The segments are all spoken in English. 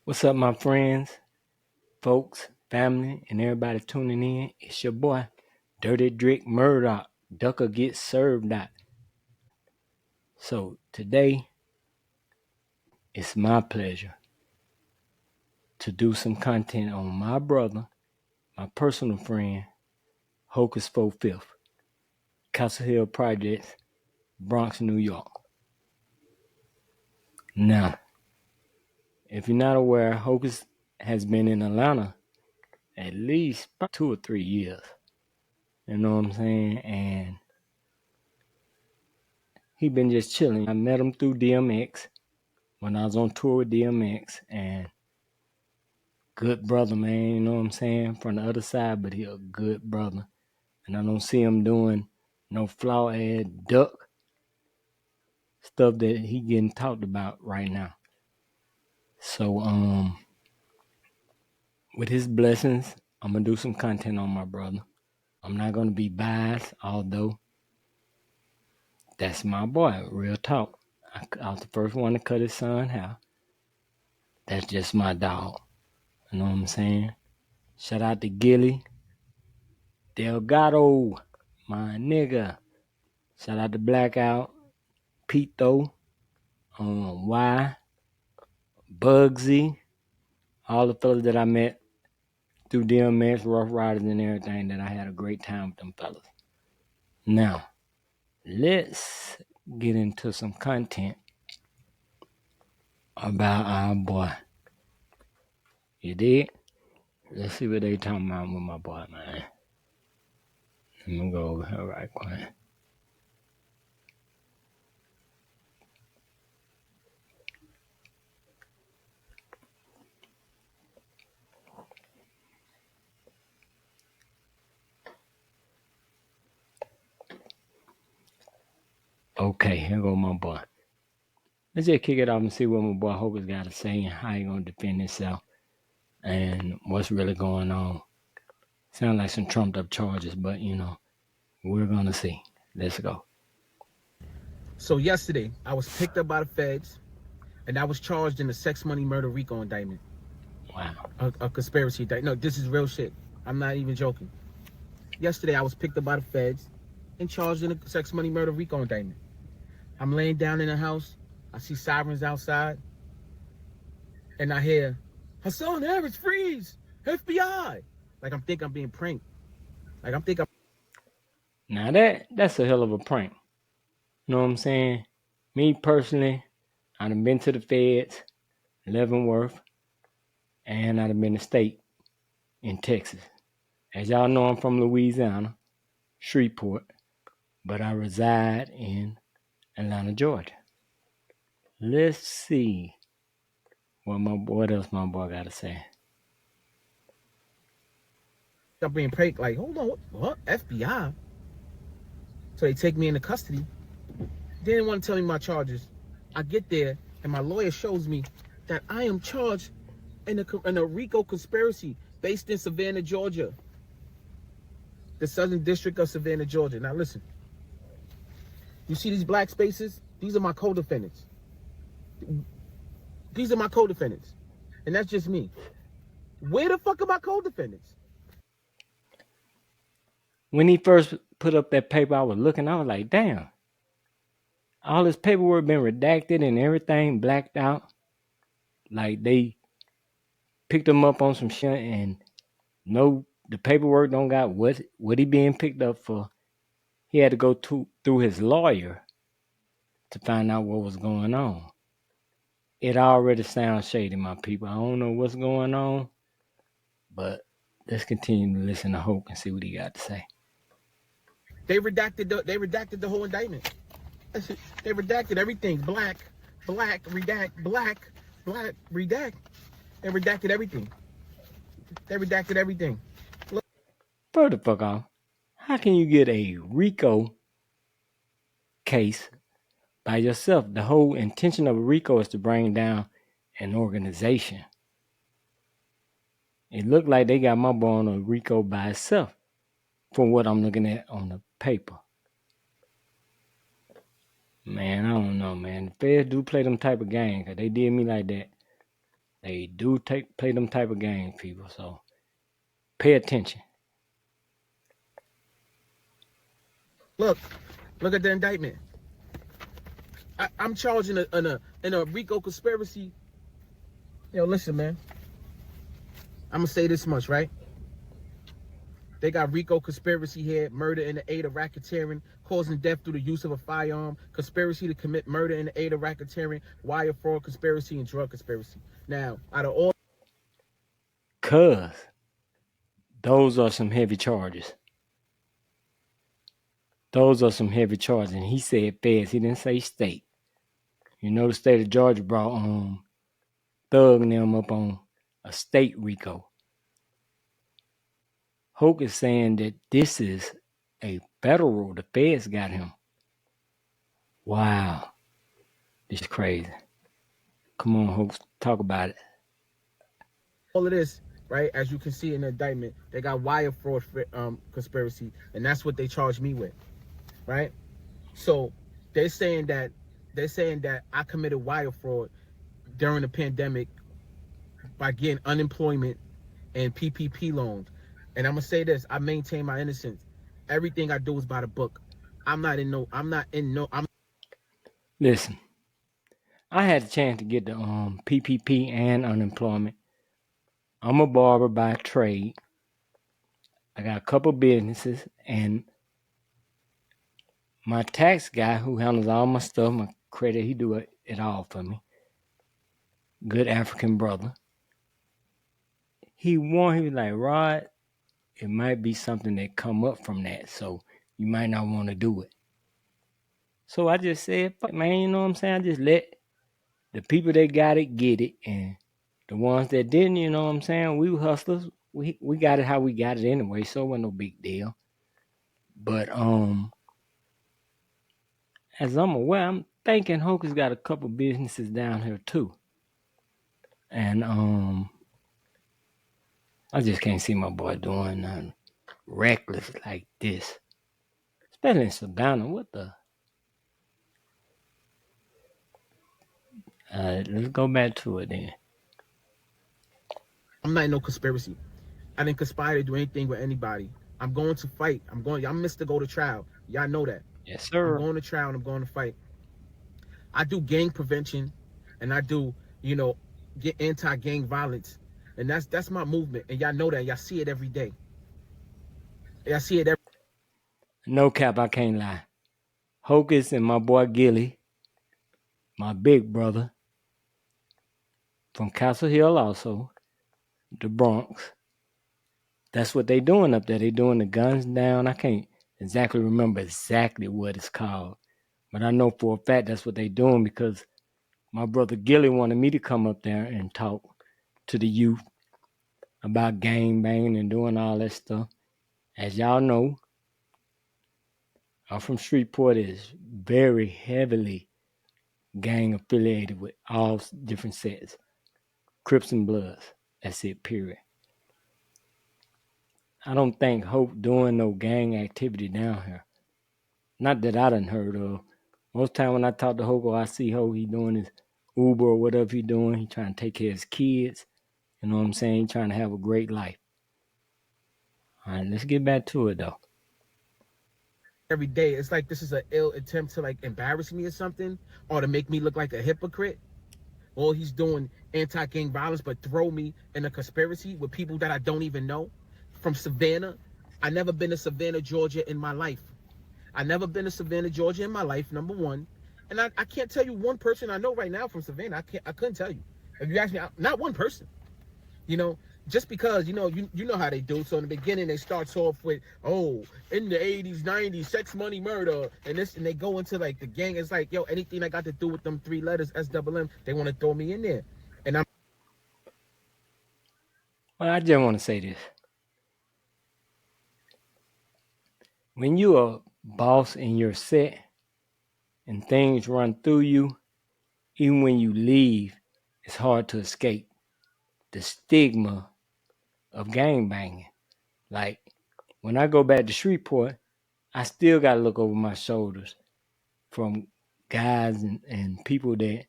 What's up, my friends, folks, family, and everybody tuning in? It's your boy, Dirty Drick Murdoch. Ducker gets served out. So today, it's my pleasure to do some content on my brother, my personal friend, Hocus 4/5, Castle Hill Projects, Bronx, New York. Now, if you're not aware, Hocus has been in Atlanta at least 2 or 3 years. You know what I'm saying? And he been just chilling. I met him through DMX when I was on tour with DMX, and good brother, man, you know what I'm saying? From the other side, but he a good brother. And I don't see him doing no flaw add duck stuff that he getting talked about right now. So with his blessings, I'm gonna do some content on my brother. I'm not gonna be biased, although that's my boy, real talk. I was the first one to cut his son hair. That's just my dog. You know what I'm saying? Shout out to Gilly Delgado, my nigga. Shout out to Blackout, Pito, Y, Bugsy, all the fellas that I met through DMX, Rough Riders, and everything, that I had a great time with them fellas. Now, let's get into some content about our boy. You dig? Let's see what they talking about with my boy, man. Let me go over here right quick. Okay, here go my boy. Let's just kick it off and see what my boy Hocus got to say and how he gonna defend himself and what's really going on. Sound like some trumped up charges, but we're gonna see. Let's go. So yesterday, I was picked up by the feds, and I was charged in a sex money murder RICO indictment. Wow. A conspiracy indictment. No, this is real shit. I'm not even joking. Yesterday, I was picked up by the feds and charged in a sex money murder RICO indictment. I'm laying down in the house. I see sirens outside, and I hear, Hassan Harris, freeze! FBI! Like I'm being pranked. Now that's a hell of a prank. You know what I'm saying? Me personally, I'd have been to the feds, Leavenworth, and I'd have been to state in Texas. As y'all know, I'm from Louisiana, Shreveport, but I reside in Atlanta, Georgia. Let's see what else my boy got to say. I'm being pranked. Like, hold on, what? FBI? So they take me into custody. They didn't want to tell me my charges. I get there, and my lawyer shows me that I am charged in a RICO conspiracy based in Savannah, Georgia. The Southern District of Savannah, Georgia. Now listen. You see these black spaces? These are my co-defendants. These are my co-defendants. And that's just me. Where the fuck are my co-defendants? When he first put up that paper, I was like, damn. All this paperwork been redacted and everything blacked out. Like they picked him up on some shit and the paperwork don't got what he being picked up for. He had to go through his lawyer to find out what was going on. It already sounds shady, my people. I don't know what's going on, but let's continue to listen to Hope and see what he got to say. They redacted the whole indictment. They redacted everything. Black, redact, black, redact. They redacted everything. Look. Further fuck off. How can you get a RICO case by yourself? The whole intention of a RICO is to bring down an organization. It looked like they got my boy on a RICO by itself from what I'm looking at on the paper. Man, I don't know, man. The feds do play them type of games because they did me like that They do play them type of games, people. So pay attention. Look at the indictment. I'm charging in a RICO conspiracy. Yo, listen, man. I'm gonna say this much, right? They got RICO conspiracy here, murder in the aid of racketeering, causing death through the use of a firearm, conspiracy to commit murder in the aid of racketeering, wire fraud conspiracy, and drug conspiracy. Now, out of all, Cuz those are some heavy charges. Those are some heavy charges. And he said feds. He didn't say state. You know the state of Georgia brought Thug and them up on a state RICO. Hocus saying that this is a federal. The feds got him. Wow. This is crazy. Come on, Hocus. Talk about it. all of this, right, as you can see in the indictment, they got wire fraud conspiracy, and that's what they charged me with, right? So they're saying that I committed wire fraud during the pandemic by getting unemployment and PPP loans. And I'm gonna say this: I maintain my innocence. Everything I do is by the book. I'm not in no. I'm not in no. I'm Listen, I had a chance to get the PPP and unemployment. I'm a barber by trade. I got a couple businesses, and my tax guy who handles all my stuff, my credit, he do it all for me. Good African brother. He was like, Rod, it might be something that come up from that, so you might not want to do it. So I just said, fuck, man, you know what I'm saying? I just let the people that got it get it, and the ones that didn't, you know what I'm saying? We were hustlers. We got it how we got it anyway, so it wasn't no big deal. But as I'm aware, I'm thinking Hocus got a couple businesses down here too. And I just can't see my boy doing nothing reckless like this. Especially in Savannah. What the? Let's go back to it then. not in no conspiracy. I didn't conspire to do anything with anybody. I'm going to fight. I'm Mr. Go to trial. Y'all know that. Yes, I'm sir. going to trial and I'm going to fight. I do gang prevention, and I do, get anti-gang violence, and that's my movement. And y'all know that. Y'all see it every day. Y'all see it every. No cap, I can't lie. Hocus and my boy Gilly, my big brother, from Castle Hill also, the Bronx. That's what they doing up there. They doing the guns down. I can't exactly remember exactly what it's called. But I know for a fact that's what they doing because my brother Gilly wanted me to come up there and talk to the youth about gang banging and doing all that stuff. As y'all know, I'm from Shreveport. Is very heavily gang affiliated with all different sets, Crips and Bloods. That's it. Period. I don't think Hope doing no gang activity down here. Not that I done heard of. Most time when I talk to Hope, I see Hope, he doing his Uber or whatever he doing. He trying to take care of his kids. You know what I'm saying? He trying to have a great life. All right, let's get back to it though. every day. It's like this is an ill attempt to like embarrass me or something, or to make me look like a hypocrite. All he's doing anti-gang violence, but throw me in a conspiracy with people that I don't even know from Savannah. I never been to Savannah, Georgia in my life. I never been to Savannah, Georgia in my life. Number one, and I can't tell you one person I know right now from Savannah. I couldn't tell you. If you ask me, not one person. You know, just because you know how they do. So in the beginning, they starts off with, oh, in the 80s, 90s, sex, money, murder, and this, and they go into like the gang. It's like, yo, anything that got to do with them three letters, SWM, they want to throw me in there. And I'm Well, I just want to say this. When you a boss in your set and things run through you, even when you leave, it's hard to escape the stigma of gang banging. Like when I go back to Shreveport, I still got to look over my shoulders from guys and people that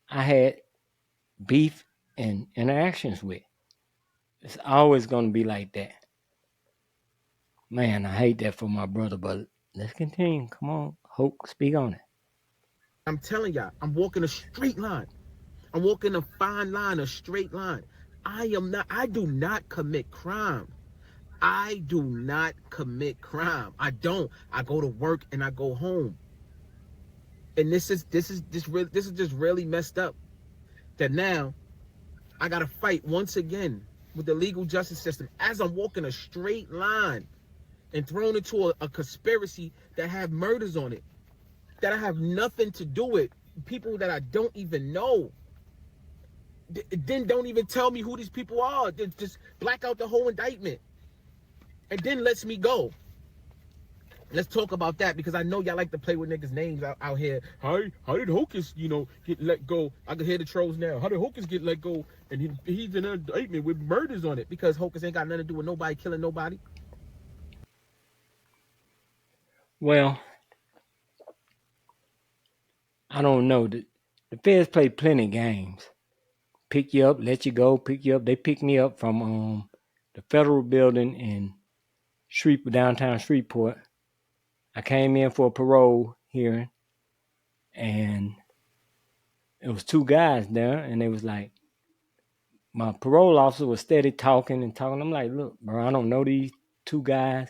I had beef and interactions with. It's always going to be like that. Man, I hate that for my brother, but let's continue. Come on, Hope, speak on it. I'm telling y'all, I'm walking a straight line. I'm walking a fine line, a straight line. I do not commit crime. I do not commit crime. I don't. I go to work and I go home. And this is just really messed up. That now I gotta fight once again with the legal justice system as I'm walking a straight line and thrown into a conspiracy that have murders on it, that I have nothing to do with, people that I don't even know. Then don't even tell me who these people are. Just black out the whole indictment and then lets me go. Let's talk about that because I know y'all like to play with niggas' names out here. How did Hocus, get let go? I can hear the trolls now. How did Hocus get let go? And he's in an indictment with murders on it because Hocus ain't got nothing to do with nobody killing nobody. Well, I don't know. The feds play plenty games. Pick you up, let you go, pick you up. They picked me up from the federal building in downtown Shreveport. I came in for a parole hearing, and it was two guys there, and they was like, my parole officer was steady talking and talking. I'm like, look, bro, I don't know these two guys.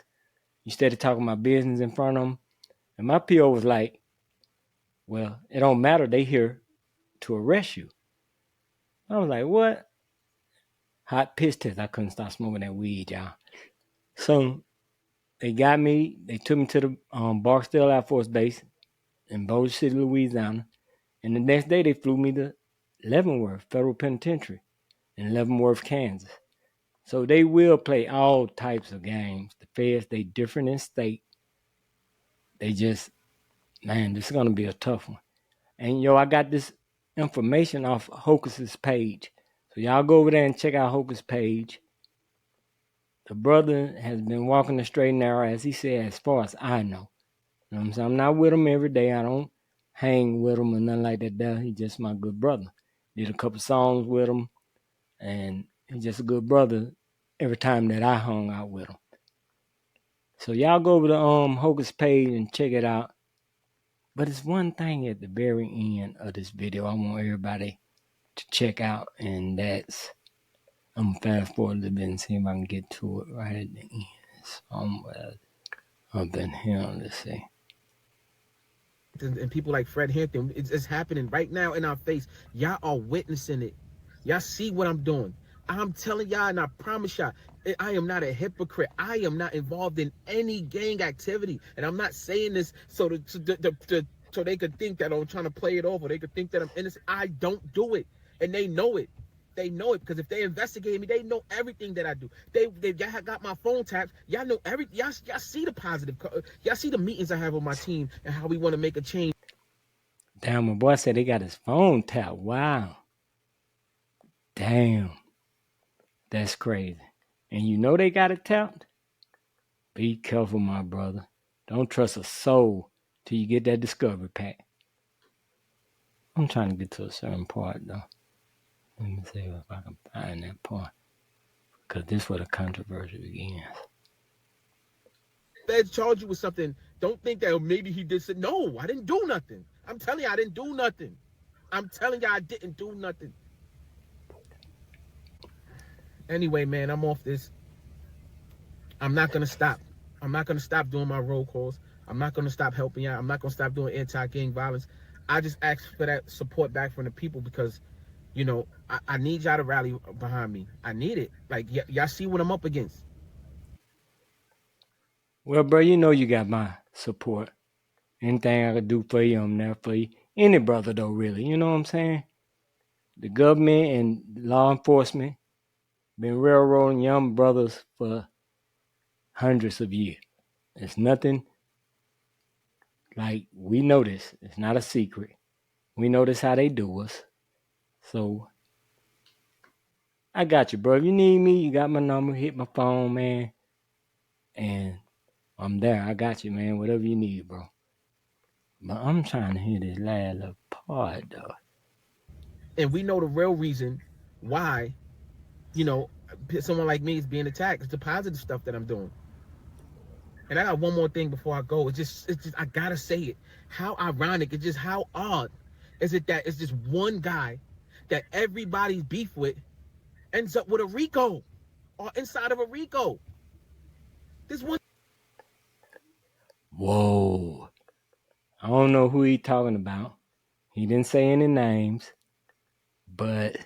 You steady talking my business in front of them. And my PO was like, well, it don't matter. They here to arrest you. I was like, what? Hot piss test. I couldn't stop smoking that weed, y'all. So they got me. They took me to the Barksdale Air Force Base in Boulder City, Louisiana. And the next day they flew me to Leavenworth Federal Penitentiary in Leavenworth, Kansas. So they will play all types of games. The feds, they different in state. They just, man, this is going to be a tough one. And, I got this information off Hocus's page. So y'all go over there and check out Hocus' page. The brother has been walking the straight and narrow, as he said, as far as I know. You know what I'm saying? I'm not with him every day. I don't hang with him or nothing like that. He's just my good brother. Did a couple songs with him, and he's just a good brother every time that I hung out with him. So y'all go over to Hocus page and check it out. But it's one thing at the very end of this video I want everybody to check out, and that's, I'm fast forward a little bit and see if I can get to it right at the end. Somewhere up in here, let's see. And people like Fred Hampton, it's happening right now in our face. Y'all are witnessing it. Y'all see what I'm doing. I'm telling y'all, and I promise y'all, I am not a hypocrite. I am not involved in any gang activity, and I'm not saying this so so they could think that I'm trying to play it over. They could think that I'm innocent. I don't do it, and they know it. They know it because if they investigate me, they know everything that I do. Y'all got my phone taps. Y'all know everything. Y'all see the positive. Y'all see the meetings I have with my team and how we want to make a change. Damn, my boy said they got his phone tapped. Wow. Damn. That's crazy. And they got it tapped? Be careful, my brother. Don't trust a soul till you get that discovery pack. I'm trying to get to a certain part, though. Let me see if I can find that part. Because this is where the controversy begins. Feds charge you with something, don't think that maybe he did something. No, I didn't do nothing. I'm telling you, I didn't do nothing. I'm telling you, I didn't do nothing. Anyway, man, I'm off this. I'm not gonna stop. I'm not gonna stop doing my roll calls. I'm not gonna stop helping out. I'm not gonna stop doing anti-gang violence. I just ask for that support back from the people because, I need y'all to rally behind me. I need it. Like y'all see what I'm up against. Well, bro, you got my support. Anything I could do for you, I'm there for you. Any brother, though, really. You know what I'm saying? The government and law enforcement been railroading young brothers for hundreds of years. It's nothing like, we know this. It's not a secret. We know this how they do us. So I got you, bro. If you need me, you got my number. Hit my phone, man. And I'm there. I got you, man. Whatever you need, bro. But I'm trying to hear this last little part, though. And we know the real reason why, someone like me is being attacked. It's the positive stuff that I'm doing. And I got one more thing before I go. It's just I gotta say it. How ironic, it's just how odd is it that it's just one guy that everybody's beef with ends up with a RICO or inside of a RICO. This one. Whoa. I don't know who he talking about. He didn't say any names, but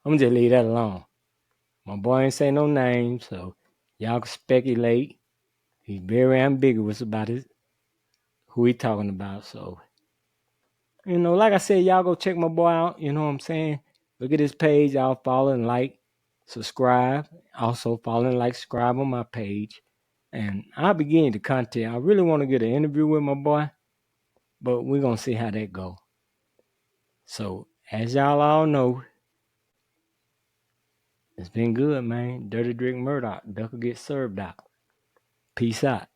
I'm just leave that alone. My boy ain't say no names, so y'all can speculate. He's very ambiguous about who he talking about. So, like I said, y'all go check my boy out. You know what I'm saying? Look at his page. Y'all follow and like, subscribe. Also follow and like, subscribe on my page. And I'll be getting the content. I really want to get an interview with my boy, but we're going to see how that go. So, as y'all all know, it's been good, man. Dirty Drink Murdoch. Duck will get served out. Peace out.